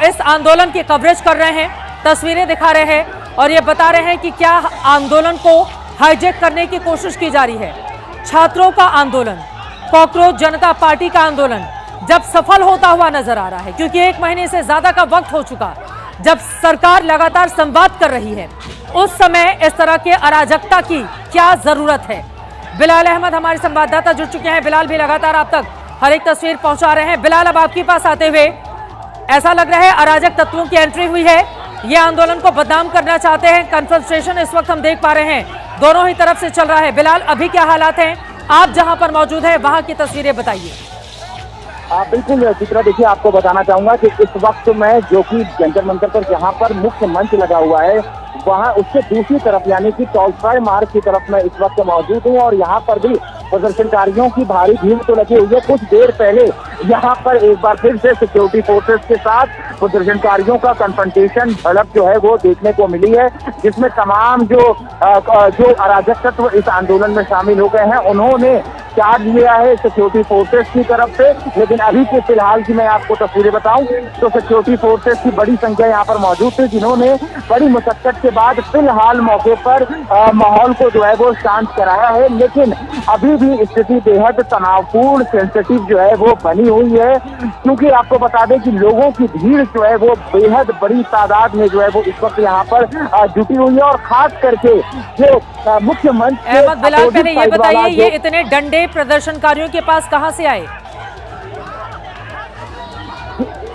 इस आंदोलन की कवरेज कर रहे हैं, तस्वीरें दिखा रहे हैं और ये बता रहे हैं कि क्या आंदोलन को हाईजैक करने की कोशिश की जा रही है। छात्रों का आंदोलन, कॉकरोच जनता पार्टी का आंदोलन जब सफल होता हुआ नजर आ रहा है, क्योंकि 1 महीने से ज्यादा का वक्त हो चुका, जब सरकार लगातार संवाद कर रही है, उस समय इस तरह के अराजकता की क्या जरूरत है। बिलाल अहमद हमारे संवाददाता जुड़ चुके हैं। बिलाल भी लगातार आप तक हर एक तस्वीर पहुंचा रहे हैं। बिलाल, अब आपके पास आते हुए ऐसा लग रहा है अराजक तत्वों की एंट्री हुई है, ये आंदोलन को बदनाम करना चाहते हैं। कन्फ्रंटेशन इस वक्त हम देख पा रहे हैं दोनों ही तरफ से चल रहा है। बिलाल, अभी क्या हालात हैं? आप जहां पर मौजूद है वहां की तस्वीरें बताइए। बिल्कुल चित्रा, देखिए आपको बताना चाहूंगा कि इस वक्त मैं जो कि जंतर मंतर पर जहां पर मुख्य मंच लगा हुआ है, वहां उससे दूसरी तरफ यानी कि टॉलस्टॉय मार्ग की तरफ मैं इस वक्त मौजूद हूं और यहाँ पर भी प्रदर्शनकारियों की भारी भीड़ तो लगी हुई है। कुछ देर पहले यहाँ पर एक बार फिर से सिक्योरिटी फोर्सेस के साथ प्रदर्शनकारियों का कन्फ्रंटेशन, झड़प जो है वो देखने को मिली है, जिसमें तमाम जो अराजक तत्व इस आंदोलन में शामिल हो गए हैं उन्होंने चार्ज लिया है सिक्योरिटी फोर्सेस की तरफ से। लेकिन अभी के फिलहाल की मैं आपको तस्वीरें बताऊं तो सिक्योरिटी फोर्सेस की बड़ी संख्या यहाँ पर मौजूद थी, जिन्होंने बड़ी मशक्कत के बाद फिलहाल मौके पर माहौल को जो है वो शांत कराया है। लेकिन अभी भी स्थिति बेहद तनावपूर्ण, सेंसिटिव जो है वो बनी हुई है, क्योंकि आपको बता दें कि लोगों की भीड़ जो है वो बेहद बड़ी तादाद में जो है वो इस वक्त यहाँ पर जुटी हुई है। और खास करके जो मुख्य मंच अहमद बिलाल, पहले ये बताइए, ये इतने डंडे प्रदर्शनकारियों के पास कहां से आए?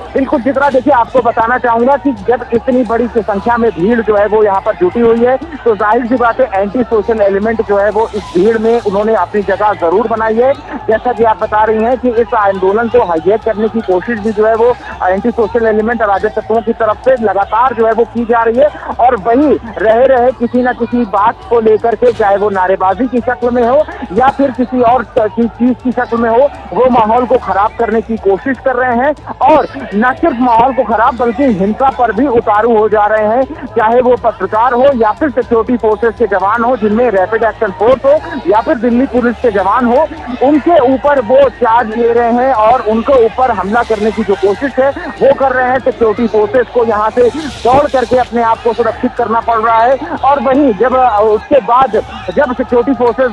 बिल्कुल चित्रा, देखिए आपको बताना चाहूंगा कि जब इतनी बड़ी संख्या में भीड़ जो है वो यहाँ पर जुटी हुई है तो जाहिर सी बात है एंटी सोशल एलिमेंट जो है वो इस भीड़ में उन्होंने अपनी जगह जरूर बनाई है। जैसा कि आप बता रही हैं कि इस आंदोलन को हाईजैक करने की कोशिश भी जो है वो एंटी सोशल एलिमेंट अराजक तत्वों की तरफ से लगातार जो है वो की जा रही है। और वही रहे किसी न किसी बात को लेकर के, चाहे वो नारेबाजी की शक्ल में हो या फिर किसी और चीज की शक्ल में हो, वो माहौल को खराब करने की कोशिश कर रहे हैं। और न सिर्फ माहौल को खराब बल्कि हिंसा पर भी उतारू हो जा रहे हैं, चाहे वो पत्रकार हो या फिर सिक्योरिटी फोर्सेस के जवान हो, जिनमें रैपिड एक्शन फोर्स हो या फिर दिल्ली पुलिस के जवान हो, उनके ऊपर वो चार्ज ले रहे हैं और उनके ऊपर हमला करने की जो कोशिश है वो कर रहे हैं। सिक्योरिटी फोर्सेस को यहाँ से दौड़ करके अपने आप को सुरक्षित करना पड़ रहा है। और वहीं जब उसके बाद जब सिक्योरिटी फोर्सेस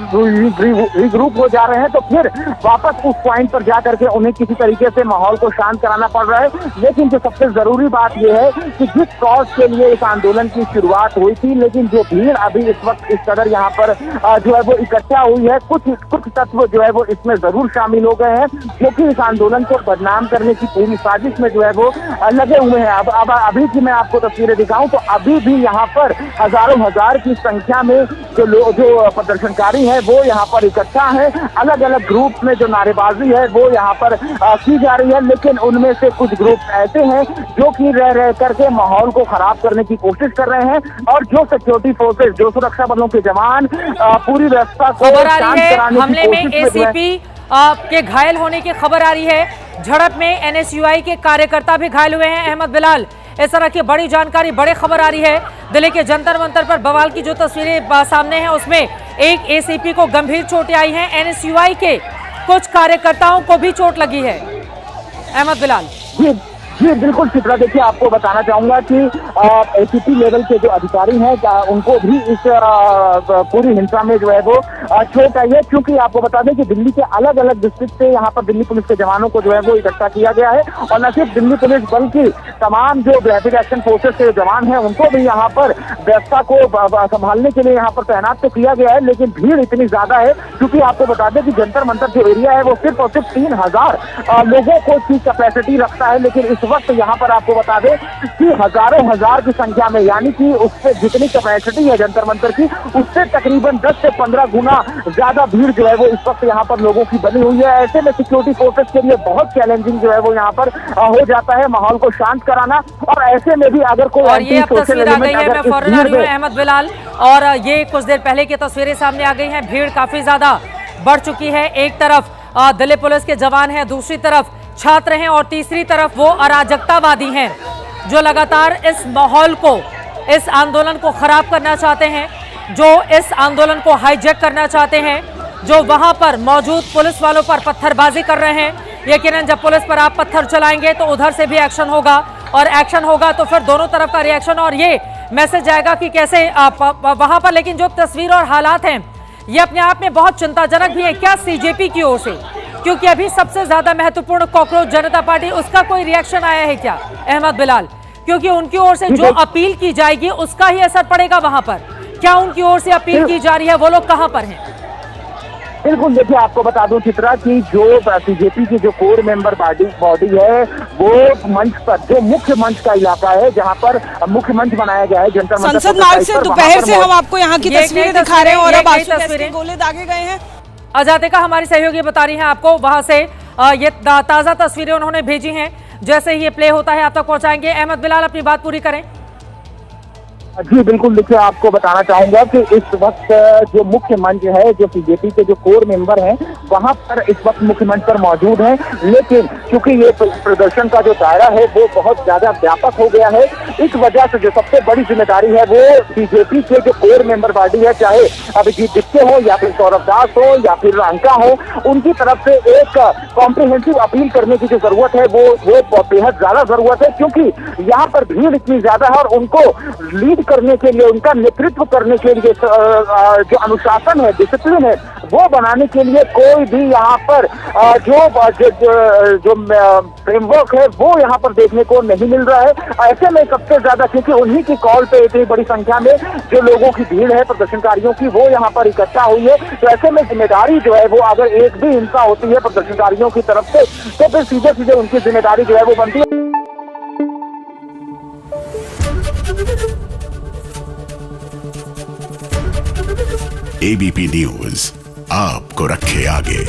रिग्रुप हो जा रहे हैं तो फिर वापस उस पॉइंट पर जा करके उन्हें किसी तरीके से माहौल को शांत कराना पड़ रहा है। लेकिन जो सबसे जरूरी बात यह है कि जिस कॉज के लिए इस आंदोलन की शुरुआत हुई थी, लेकिन जो भीड़ अभी इस वक्त इस कदर यहाँ पर जो है वो इकट्ठा हुई है, कुछ तत्व जो है वो इसमें जरूर शामिल हो गए हैं, क्योंकि इस आंदोलन को बदनाम करने की पूरी साजिश में जो है वो लगे हुए हैं। अब अभी की मैं आपको तस्वीरें दिखाऊं तो अभी भी यहाँ पर हजारों हजार की संख्या में जो प्रदर्शनकारी है वो यहाँ पर इकट्ठा है। अलग अलग ग्रुप में जो नारेबाजी है वो यहाँ पर की जा रही है, लेकिन उनमें से कुछ ग्रुप ऐसे हैं जो कि रह करके माहौल को खराब करने की कोशिश कर रहे हैं। और जो सिक्योरिटी फोर्सेस, जो सुरक्षा बलों के जवान पूरी व्यवस्था को शांत कराने हमले में एसीपी के घायल होने की खबर आ रही है। झड़प में एनएसयूआई के कार्यकर्ता भी घायल हुए हैं। अहमद बिलाल, इस तरह की बड़ी जानकारी, बड़ी खबर आ रही है। दिल्ली के जंतर मंतर पर बवाल की जो तस्वीरें सामने हैं उसमें एक एसीपी को गंभीर चोटें आई हैं, एनएसयूआई के कुछ कार्यकर्ताओं को भी चोट लगी है। अहमद बिलाल जी बिल्कुल चित्रा, देखिए आपको बताना चाहूंगा कि एसीपी लेवल के जो अधिकारी हैं उनको भी इस पूरी हिंसा में जो है वो चोट आई है, क्योंकि आपको बता दें कि दिल्ली के अलग अलग डिस्ट्रिक्ट से यहाँ पर दिल्ली पुलिस के जवानों को जो है वो इकट्ठा किया गया है। और न सिर्फ दिल्ली पुलिस बल्कि तमाम जो रैपिड एक्शन फोर्सेस के जवान हैं उनको भी यहाँ पर व्यवस्था को संभालने के लिए यहाँ पर तैनात तो किया गया है। लेकिन भीड़ इतनी ज्यादा है, क्योंकि आपको बता दें कि जंतर मंतर जो एरिया है वो सिर्फ और सिर्फ 3000 लोगों को की कैपेसिटी रखता है। लेकिन इस वक्त यहाँ पर आपको बता दें कि हजारों हजार की संख्या में, यानी कि उससे जितनी कैपेसिटी है जंतर मंतर की, उससे तकरीबन 10 से 15 गुना ज्यादा भीड़ जो है वो इस वक्त यहाँ पर लोगों की बनी हुई है। ऐसे में सिक्योरिटी फोर्सेस के लिए बहुत चैलेंजिंग जो है वो यहाँ पर हो जाता है माहौल को शांत कराना। और ऐसे में भी अगर कोई ये तस्वीर आ गई है, मैं फौरन आ रही हूं अहमद बिलाल, और ये कुछ देर पहले की तस्वीरें सामने आ गई हैं। भीड़ काफी ज्यादा बढ़ चुकी है। एक तरफ दिल्ली पुलिस के जवान हैं, दूसरी तरफ छात्र हैं और तीसरी तरफ वो अराजकतावादी हैं जो लगातार इस माहौल को, इस आंदोलन को खराब करना चाहते हैं, जो इस आंदोलन को हाईजैक करना चाहते हैं, जो वहां पर मौजूद पुलिस वालों पर पत्थरबाजी कर रहे हैं। यकीनन जब पुलिस पर आप पत्थर चलाएंगे तो उधर से भी एक्शन होगा और एक्शन होगा तो फिर दोनों तरफ का रिएक्शन और ये मैसेज जाएगा कि कैसे वहां पर। लेकिन जो तस्वीर और हालात हैं ये अपने आप में बहुत चिंताजनक भी है। क्या सीजेपी की ओर से, क्योंकि अभी सबसे ज्यादा महत्वपूर्ण कॉकरोच जनता पार्टी, उसका कोई रिएक्शन आया है क्या अहमद बिलाल? क्योंकि उनकी ओर से जो अपील की जाएगी उसका ही असर पड़ेगा वहां पर। क्या उनकी ओर से अपील की जा रही है? वो लोग कहां पर हैं? बिल्कुल, देखिए आपको बता दूं चित्रा कि जो बीजेपी की जो कोर मेंबर बॉडी है वो मंच पर, जो मुख्य मंच का इलाका है जहां पर मुख्य मंच बनाया गया है जंतर मंतर संसद मार्ग से दोपहर से हम आपको यहाँ की तस्वीरें दिखा रहे हैं और अब तस्वीरें गोले दागे गए हैं। अजातिका हमारी सहयोगी बता रही हैं आपको वहां से ये ताजा तस्वीरें उन्होंने भेजी हैं। जैसे ही ये प्ले होता है आप तक पहुंचाएंगे। अहमद बिलाल अपनी बात पूरी करें। जी बिल्कुल, देखिए आपको बताना चाहूंगा कि इस वक्त जो मुख्य मंच है, जो बीजेपी के जो कोर मेंबर हैं वहां पर इस वक्त मुख्य मंच पर मौजूद हैं। लेकिन क्योंकि ये प्रदर्शन का जो दायरा है वो बहुत ज्यादा व्यापक हो गया है, इस वजह से जो सबसे बड़ी जिम्मेदारी है वो बीजेपी के जो कोर मेंबर बॉडी है, चाहे अभिजीत दीप्ते हो या फिर सौरभ दास हो या फिर रांका हो, उनकी तरफ से एक कॉम्प्रिहेंसिव अपील करने की जो जरूरत है वो बेहद ज्यादा जरूरत है। क्योंकि यहाँ पर भीड़ इतनी ज्यादा है और उनको लीड करने के लिए, उनका नेतृत्व करने के लिए जो अनुशासन है, डिसिप्लिन है, वो बनाने के लिए कोई भी यहाँ पर जो फ्रेमवर्क है वो यहाँ पर देखने को नहीं मिल रहा है। ऐसे में सबसे ज्यादा, क्योंकि उन्हीं की कॉल पे इतनी बड़ी संख्या में जो लोगों की भीड़ है प्रदर्शनकारियों की, वो यहाँ पर इकट्ठा हुई है, तो ऐसे में जिम्मेदारी जो है वो अगर एक भी हिंसा होती है प्रदर्शनकारियों की तरफ से तो फिर सीधे सीधे उनकी जिम्मेदारी जो है वो बनती है। एबीपी न्यूज आपको रखे आगे।